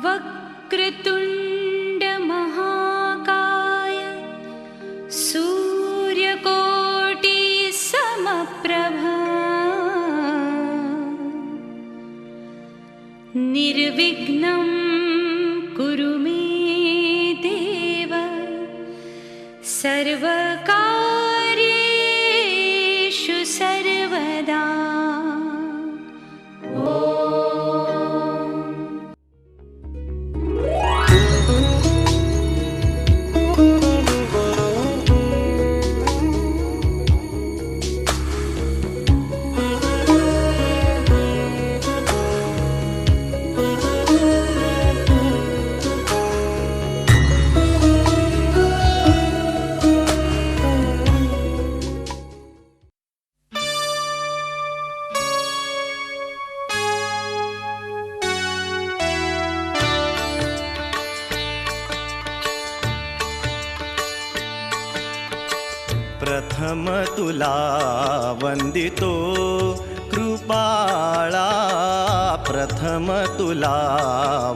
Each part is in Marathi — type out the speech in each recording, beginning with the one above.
वक्रतुंड महाकाय सूर्यकोटि समप्रभा निर्विघ्नं कुरु मे देव सर्वकार्येषु सर्वदा। प्रथम तुला वंदितो कृपाळा, प्रथम तुला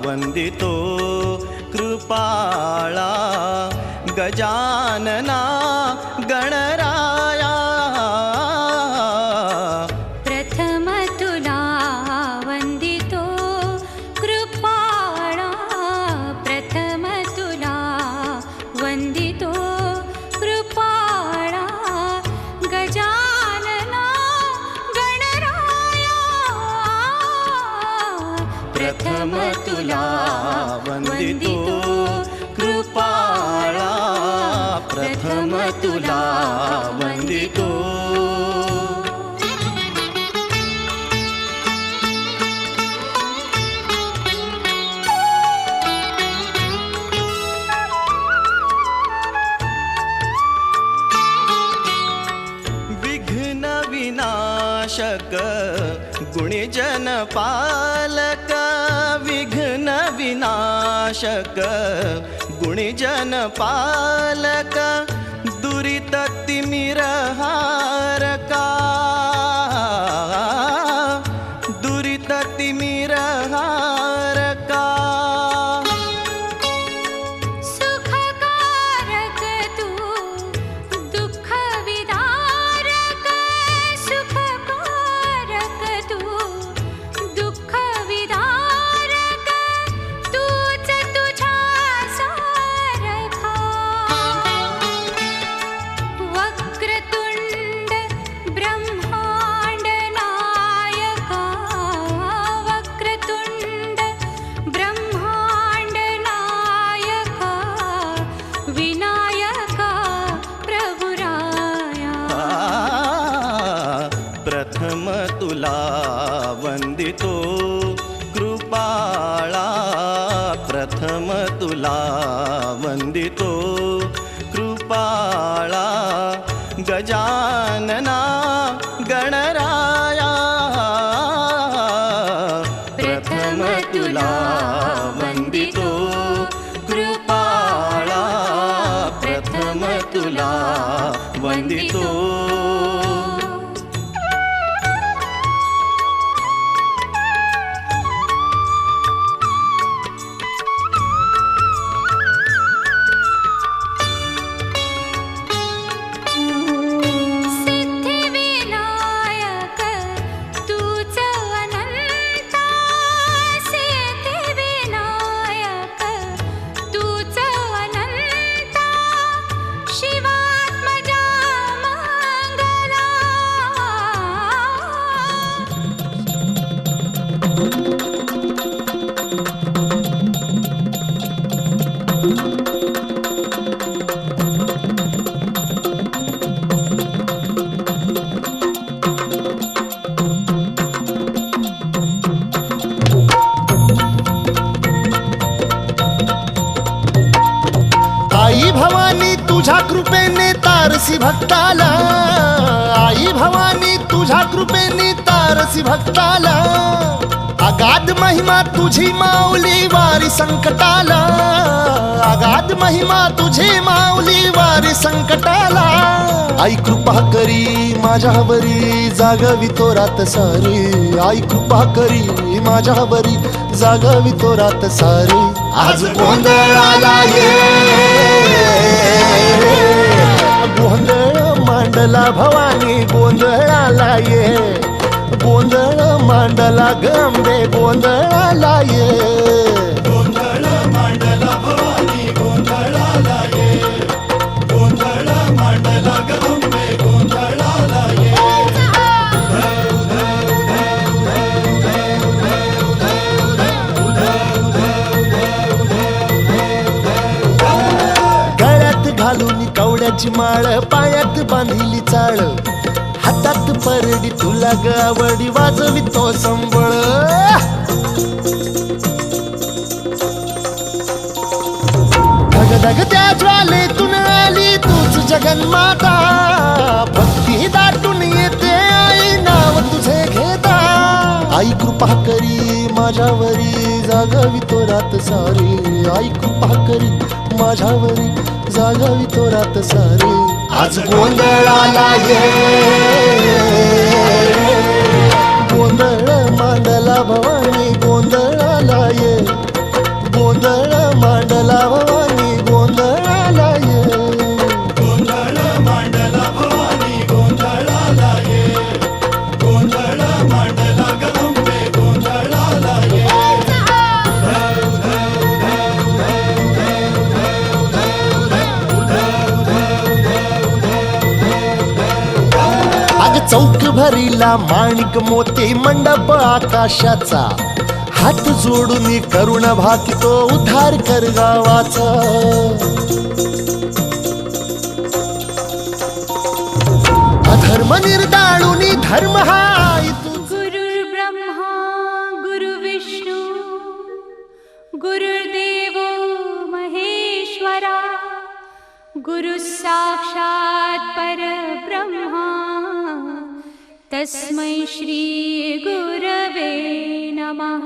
वंदितो कृपाळा, गजानना गणराया। प्रथम तुला वंदितो कृपाळा, प्रथम तुला वंदितो कृपाळा, गजानना गणराया। प्रथम तुला वंदितो कृपाळा, प्रथम तुला वंदितो। विघ्न विनाशक गुणीजन पालक, विघ्न विनाशक गुणीजन पालक, दुरित तिमिरहारका, दुरित तिमिरहारका। सुखकारक तू दुःख विदारक, सुखकारक तू दुःख विदारक, तूच तुझ्या सारखा। वक्रतुंड ब्रह्मांड नायका, वक्रतुंड ब्रह्मांड नायका, विनायका प्रभुराया। प्रथम तुला वंदितो कृपाळा, प्रथम तुला वंदितो कृपाळा, गजानना गणराया। प्रथम तुला वंदितो कृपाळा, प्रथम तुला वंदितो। सिद्धिविनायक तूच अनंता, सिद्धिविनायक तूच अनंता, शिवात्मजा मंगला। आई भवानी तुझ्या कृपेने तारसी भक्ताला, आई भवानी तुझ्या कृपेने तारसी भक्ताला, अगाध महिमा तुझी माऊली वारी संकटाला, अगाध अफाट महिमा तुझी माऊली वारी संकटाला. आई कृपा करी माझ्यावरी जागवी तो रात सारी. आई कृपा करी माझ्यावरी जागवी तो रात सारी. आज गोंधळाला ये गोंधळ मांडला भवानी गोंधळाला ये. गोंधळ मांडला गंबे गोंधळाला ये. गोंधळ मांडला भवानी गोंधळाला ये. गोंधळ मांडला गंबे गोंधळाला ये. गळ्यात घालून कवड्याची माळ पायात बांधिली चाळ. हातात परडी तुला गावडी वाजवी तो संबळ. धगधग त्या ज्वालेतून आली तूच जगन्माता. भक्ती दाटून येते आई नाव तुझे घेता. आई कृपा करी माझ्यावरी जागवी तो रात सारी. आई कृपा करी माझ्यावरी जागवी तो रात सारी. आज गोंधळाला ये गोंधळ मांडला भवानी गोंधळाला ये. गोंधळ मांडला भवानी गोंधळाला ये. गोंधळ मांडला भवानी गोंधळाला ये. गोंधळ मांडला गंबे गोंधळाला ये. अग चौक भरीला माणिक मोती मंडप आकाशाचा. हात जोडून करुण भाकितो उद्धार कर गावाचा. अधर्म निर्दाळून धर्म हाय तू. गुरुर्ब्रह्मा गुरुविष्णू गुरुर्देवो महेश्वरा गुरु साक्षात् परब्रह्मा तस्मै श्री गुरवे नमः.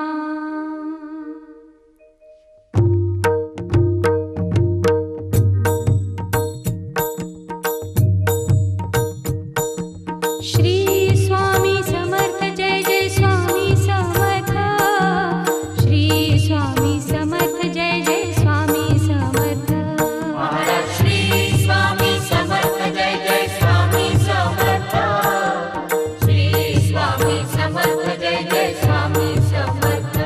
श्री स्वामी समर्थ जय जय स्वामी समर्थ. श्री स्वामी समर्थ जय जय स्वामी समर्थ. श्री स्वामी समर्थ जय जय स्वामी समर्थ. श्री स्वामी समर्थ जय जय स्वामी समर्थ.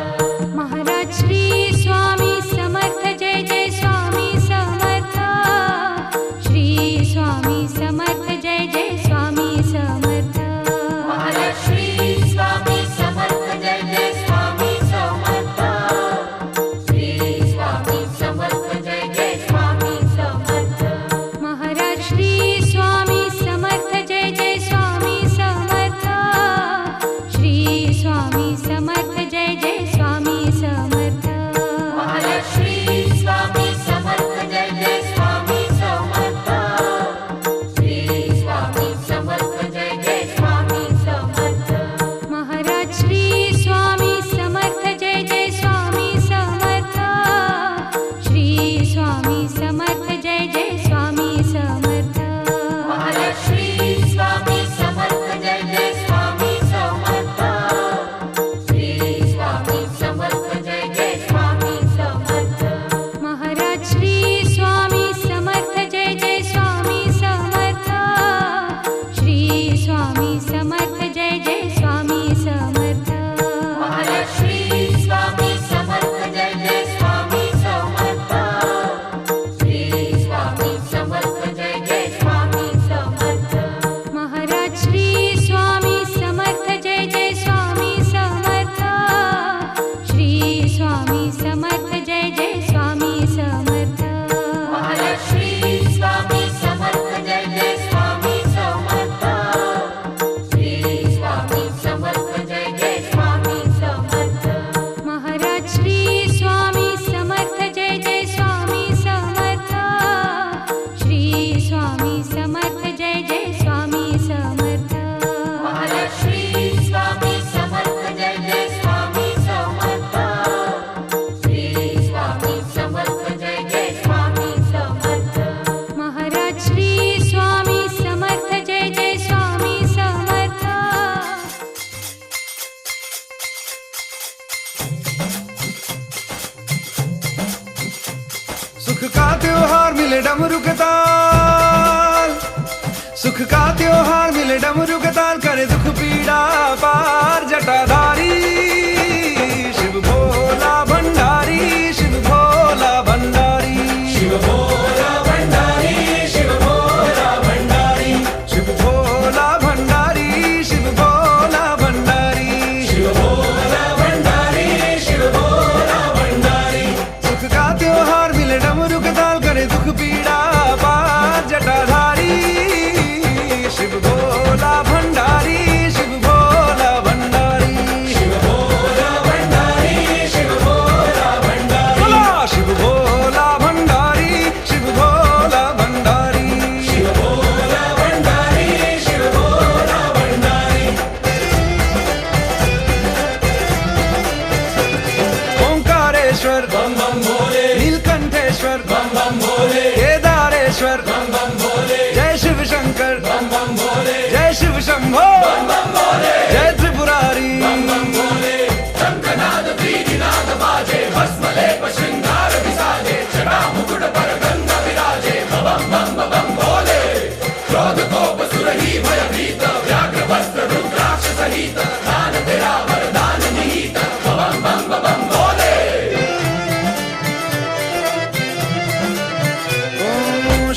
महाराज श्री स्वामी समर्थ जय जय स्वामी समर्थ. श्री स्वामी समर्थ जय जय स्वामी समर्थ. श्री स्वामी समर्थ जय जय स्वामी समर्थ. श्री स्वामी समर्थ जय जय स्वामी समर्थ. महाराज श्री स्वामी समर्थ जय जय स्वामी समर्थ. श्री स्वामी समर्थ जय जय स्वामी समर्थ. श्री स्वामी समर्थ जय जय स्वामी समर्थ. श्री स्वामी समर्थ जय जय स्वामी समर्थ. महाराज श्री स्वामी समर्थ जय जय स्वामी समर्थ. श्री स्वामी समर्थ जय जय स्वामी समर्थ. श्री स्वामी समर्थ जय जय स्वामी समर्थ. श्री स्वामी समर्थ जय जय स्वामी समर्थ. महाराज श्री स्वामी समर्थ जय जय स्वामी समर्थ. श्री स्वामी समर्थ जय जय स्वामी समर्थ. श्री स्वामी समर्थ जय जय स्वामी समर्थ. श्री सुख का त्योहार मिले डमरू के ताल, सुख का त्योहार मिले डमरू के ताल, करे दुख पीड़ा पार जटाधारी शिव भोला भंडारी, शिव भोला भंडारी, शिव भोला भंडारी, शिव भोला भंडारी, शिव भोला भंडारी, शिव भोला भंडारी, शिव भोला भंडारी, शिव भोला भंडारी। सुख का त्योहार मिले डमरू के ताल, करे दुख पीड़ा पार जटाधारी शिव भोला भंडारी, शिव भोला भंडारी, शिव भोला भंडारी, शिव भोला भंडारी, बोला शिव भोला भंडारी, शिव भोला भंडारी, शिव भोला भंडारी, शिव भोला भंडारी। ओंकारेश्वर बम बम भोले, नीलकंठेश्वर बम बम भोले, केदारेश्वर बम बम भोले, जय शिव शंकर बम बम भोले, जय शिव शंभो बम बम भोले, जय त्रिपुरारी बम बम भोले। शंखनाद प्रीतिनाद बाजे, भस्म लेप श्रृंगार विसाजे, जटा मुकुट पर गंगा विराजे, बम बम बम भोले। क्रोध कोप सुरही भय भीत, व्याघ्र वस्त्र रुद्राक्ष सहित, दान तेरा वरदान निहित, बम बम बम भोले।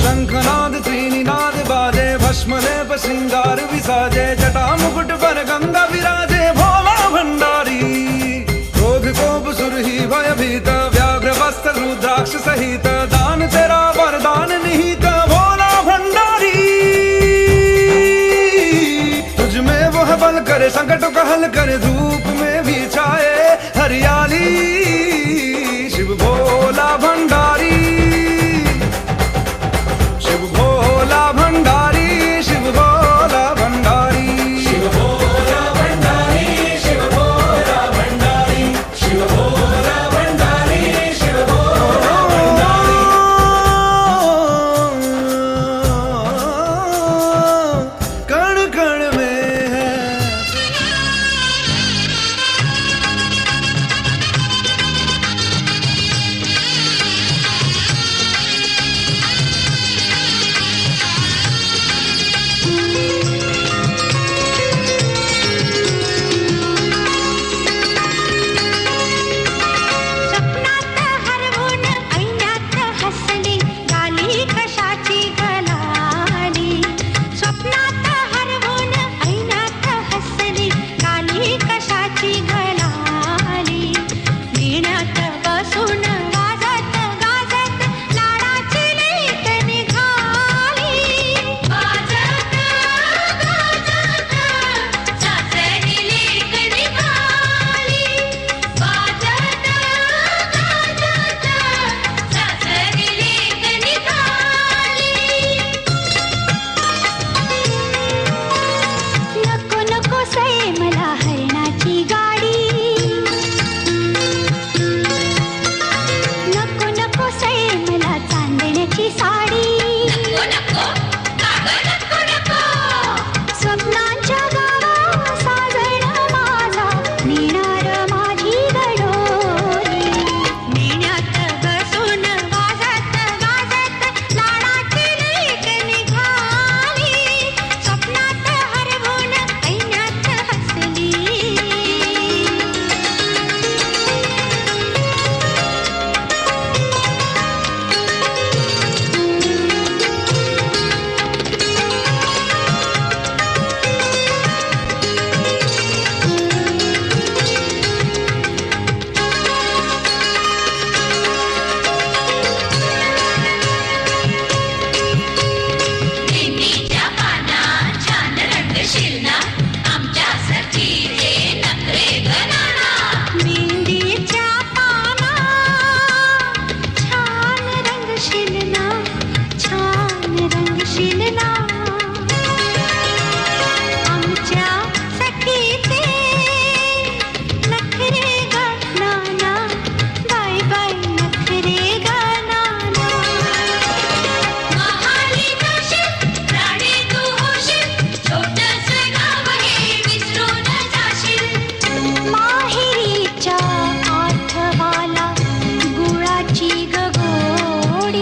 शंखनाद त्रिनिनाद बाजे, भस्म लेप श्रृंगार विसाजे, जटा मुकुट पर गंगा विराजे, भोला भंडारी। क्रोध कोप सुरही भय भीत, व्याघ्र वस्त्र रुद्राक्ष सहित, दान तेरा वरदान निहित, भोला भंडारी। तुझ में वह बल करे संकटों का हल करे, धूप में भी छाए हरियाली शिव भोला भंडारी, शिव भोला भंडारी, शिव भोला भंडारी, शिव भोला भंडारी, शिव भोला भंडारी, शिव भोला भंडारी, शिव भोला भंडारी। कण कण में है स्वप्नात हरवून ऐण्यात हसली, गाली कशाची गलाली. स्वप्नात हरवून ऐण्यात हसली, गाली कशाची गलाली. वीण्यात बसून गाजत गाजत लाडाची लेक निघाली. वाजत गाजत सासरी लेक निघाली, वाजत गाजत सासरी लेक निघाली. नको नको सई मला हरणाची गाडी, नको नको सई मला चांदण्याची साडी. नको नको कागद नको नको, स्वप्नांच्या गावा साजण माझा, नेणार माझी गडोली. नेण्यात बसून वाजत गाजत लाडाची लेक निघाली. स्वप्नात हरवून ऐण्यात हसली. मेंदीच्या पानात छान रंग शिरला, आमच्यासाठी ते नखरे गणाना. मेंदीच्या पानात छान रंग शिलना, छान रंग शिलना. आमच्या सखीचे नखरे गणाना, बाय बाय नखरे गणाना. महाली जाशील, राणी तू होशील, छोटंसं गाव हे विसरून जाशील. माहेरीच्या आठवाला गुळाची गगोळी.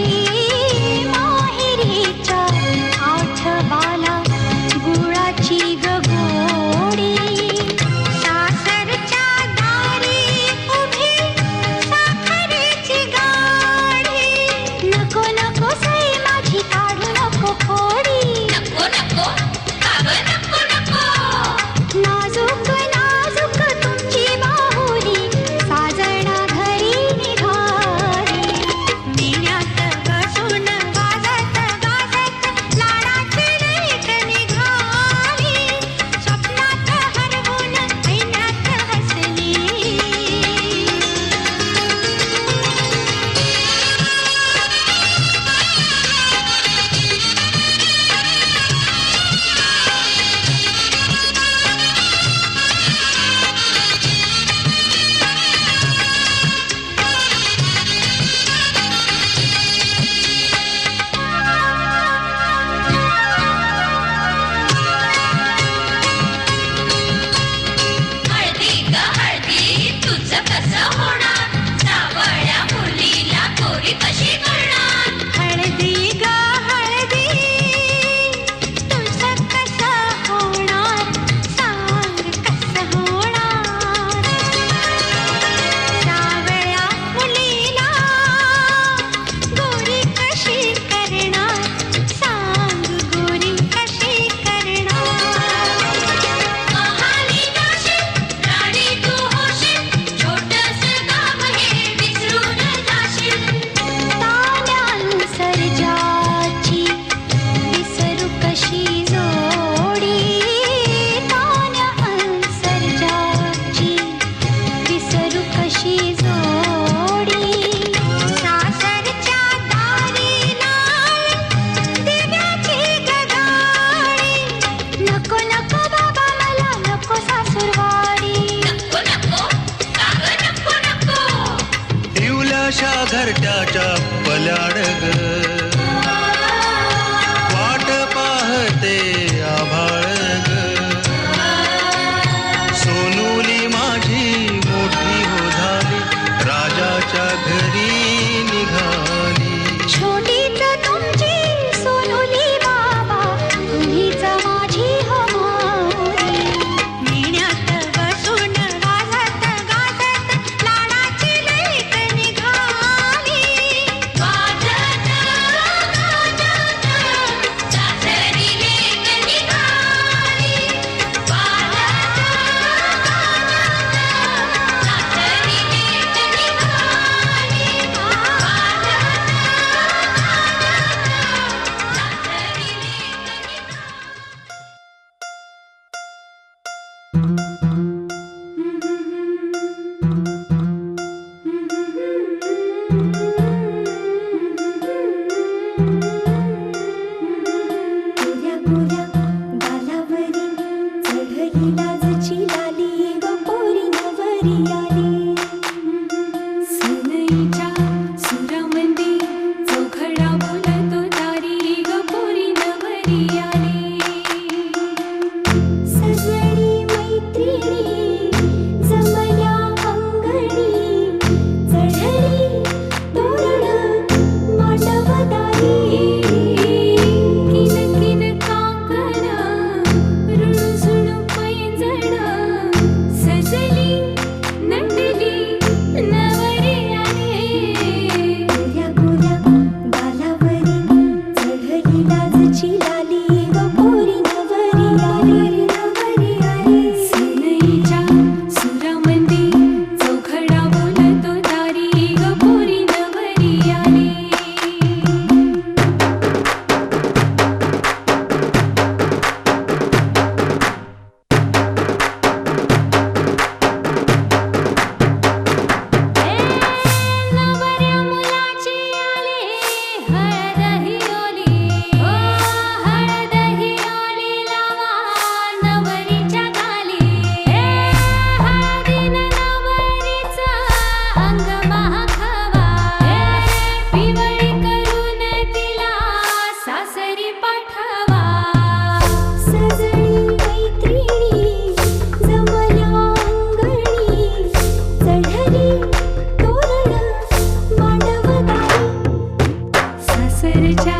सासरच्या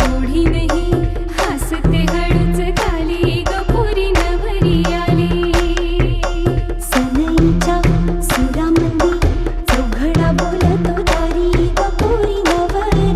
ओढीनही हसते हळूच खाली गपुरी नवरी आली सनईच्या सुरामंदी चौघडा बोलतो दारी गपुरी नवरी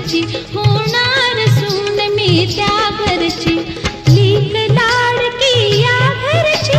घरची होणार सून मी त्या घरची लीक लाडकी या घरची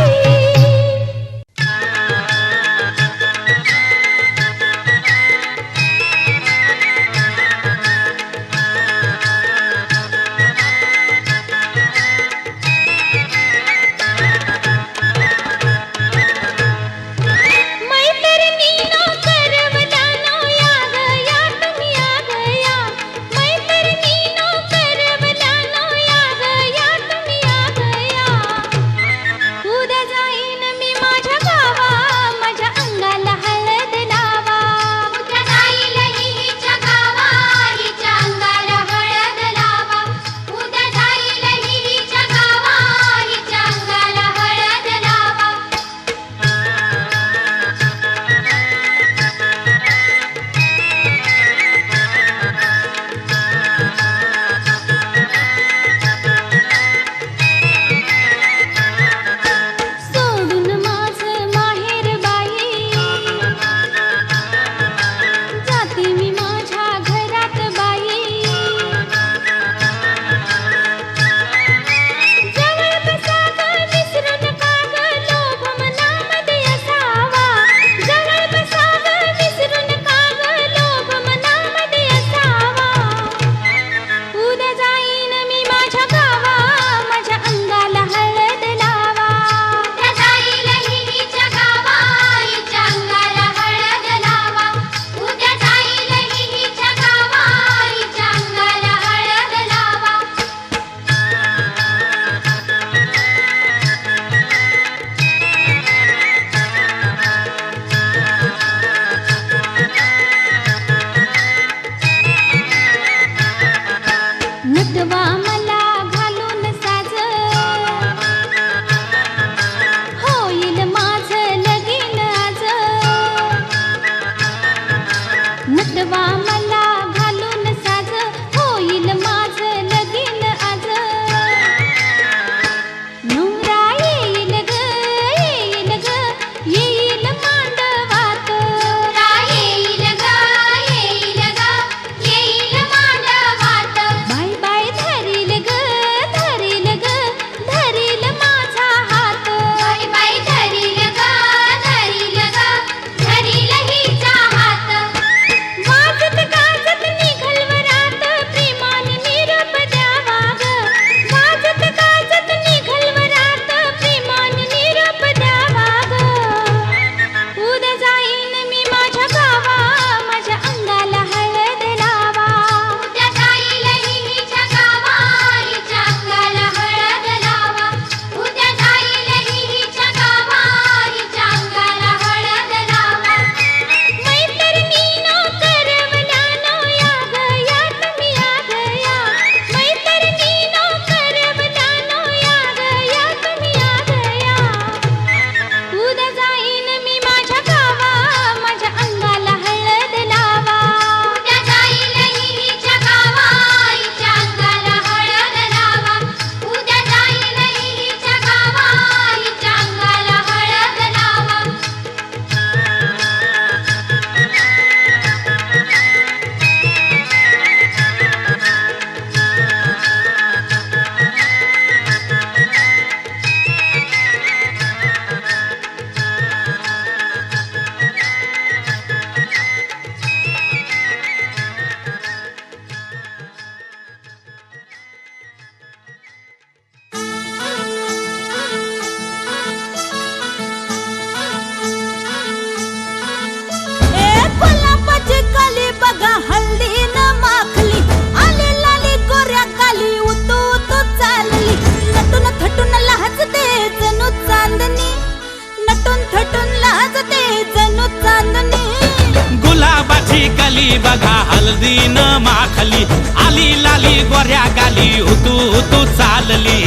बघा हल्दी न माखली आली लाली गोऱ्या गाली हुतू हुतू चालली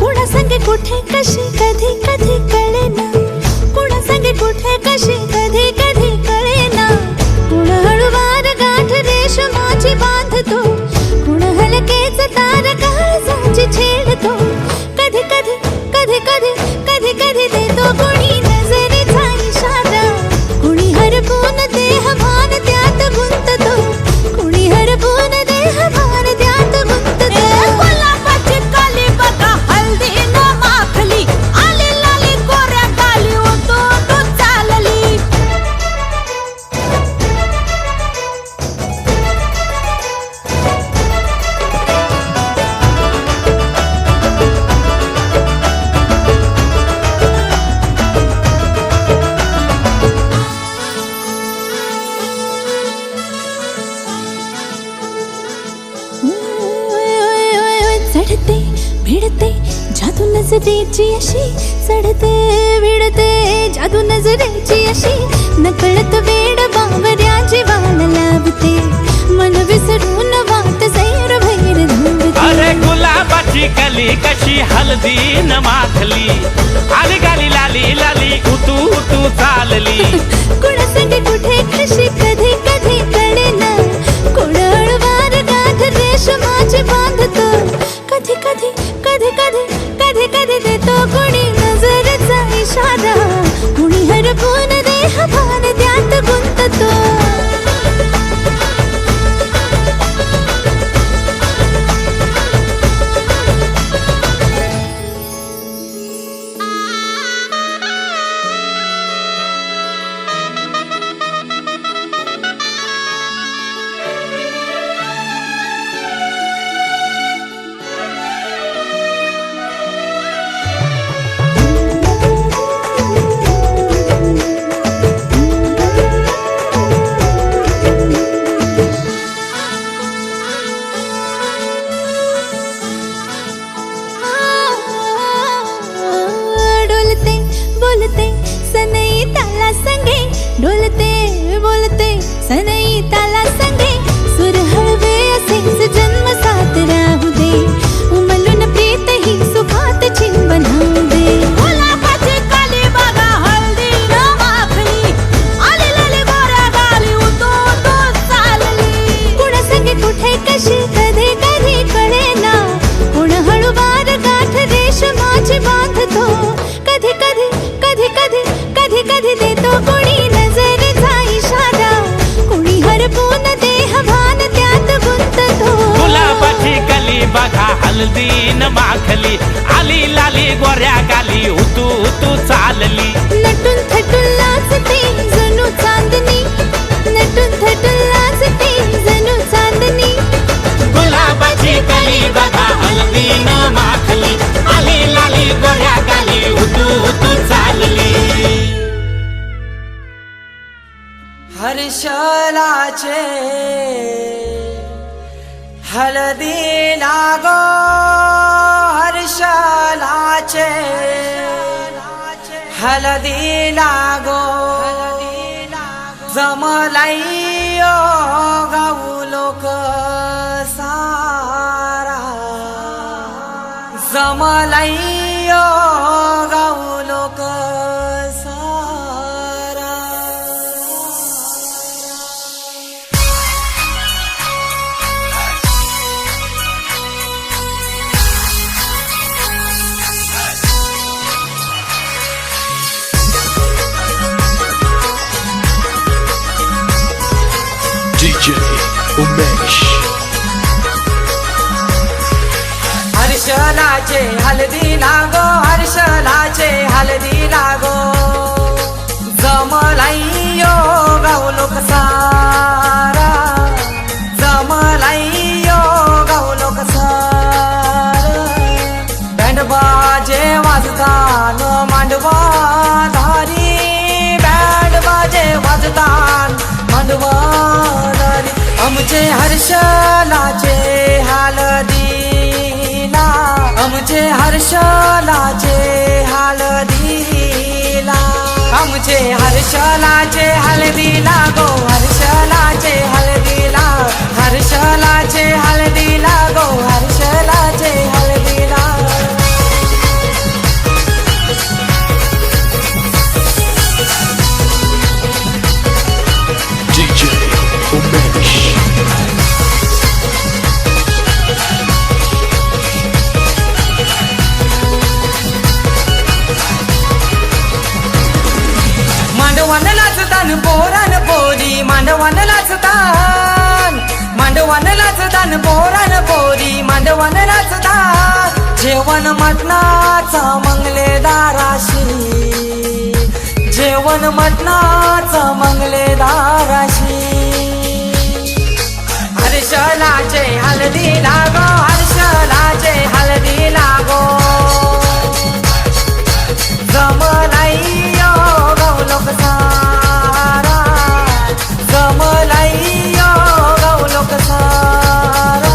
कुणा संगे कुठे कशी कधी कधी कळेना कुणा संगे कुठे कशी कधी कधी कळेना कुण हळूवार गाठ रेशमाची बांधतो कुण हलकेच तार काळजाची छेडतो कधी कधी कधी कधी कधी कधी देतो कोणी प्रीतीची अशी चढते विडते जादू नजरेची अशी नकळत वेड बावऱ्या जीवाला लाभते मन विसरून वाट सैर भैर धावते अरे गुलाबाची कली कशी हळदीन माखली आली गाली लाली लाली उतू उतू चालली कुणासंगे कुठे कशी कधी कधी कळेना कोण हळवार गाठ रेशमाची बांधतो कधी कधी कधी कधी कधी कधी देतो कोणी नजरेचा इशारा कोणी हरपून देह भान त्यात गुंततो बोलते सनई ताला संगे डोलते बोलते सनई ताला संगे सुर हळवे असेच जन्म साथ राहू दे उमलून प्रीत ही सुखात चिंबन होऊ दे गुलाबाची काली बघा हळदी न माखली आली लाली गोऱ्या गाली उतू उतू चालली कुणा संगे कुठे कशी कधी कधी कळेना कोण हळूवार गाठ रेशमाची बांधतो कधी कधी कधी कधी कधी कधी देतो कोणी नजरेचा इशारा कोणी हरपून देह भान त्यात गुंततो गुलाबाची कली बघा हळदीन माखली आली लाली गोऱ्या गाली उतू उतू चालली नटून थटून लाजते जणू चांदणी नटून थटून लाजते जणू चांदणी गुलाबाची कली बघा हळदीन माखली आली लाली गोऱ्या गाली उतू उतू चालली हर्षलाचे हळदी लागो हर्षलाचे हळदी लागो जमलाई गाऊ लोक सारा जमलाई गाऊ लोक सारा DJ उमेश हर्षलाचे हळदी लागो हर्षलाचे हळदी लागो जमलाई गाऊ लोक सारा जमलाई गाऊ लोक सारा बँड बाजे वाजतान मांडवा धारी बँड बाजे वाजतान मांडवा धारी आमचे हर्षलाचे हळदीला आमचे हर्षलाचे हळदीला आमचे हर्षलाचे हळदीला गो हर्षलाचे हळदीला हर्षलाचे हळदीला गो हर्षलाचे हळदीला DJ उमेश मांडवान नाचतान पोरान पोरी मांडवान नाचतान मांडवान नाचतान पोरान पोरी मांडवान नाचतान जेवण मटणाचा मंगलेदाराशी जेवण मटणाचा मंगलेदाराशी हर्षलाचे हळदी लागो हर्षलाचे हळदी लागो जमलाई गाऊ लोक सारा जमलाई गाऊ लोक सारा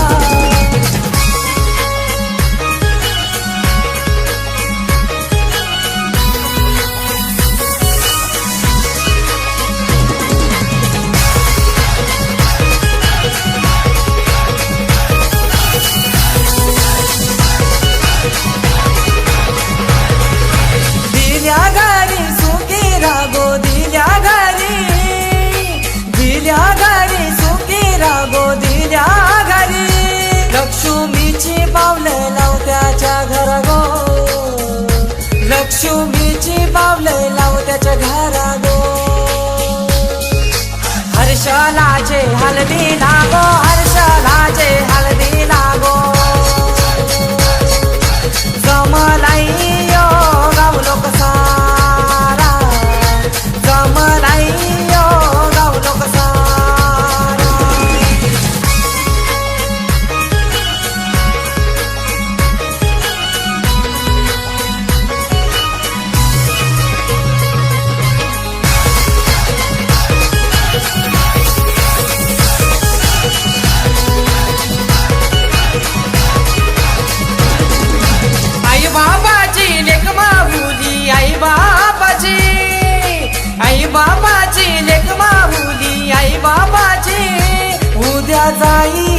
लक्ष्मीची पावले लाव त्याच्या घरा गो हर्षलाचे हलदी लागो हर्षलाचे हलदी लागो जमलाई यो गाव लोक सारा जमलाई यो गाव लोक सारा आई बाबाची लेक माहुली आई बाबाची लेक माहुली आई बाबाची उद्या जाई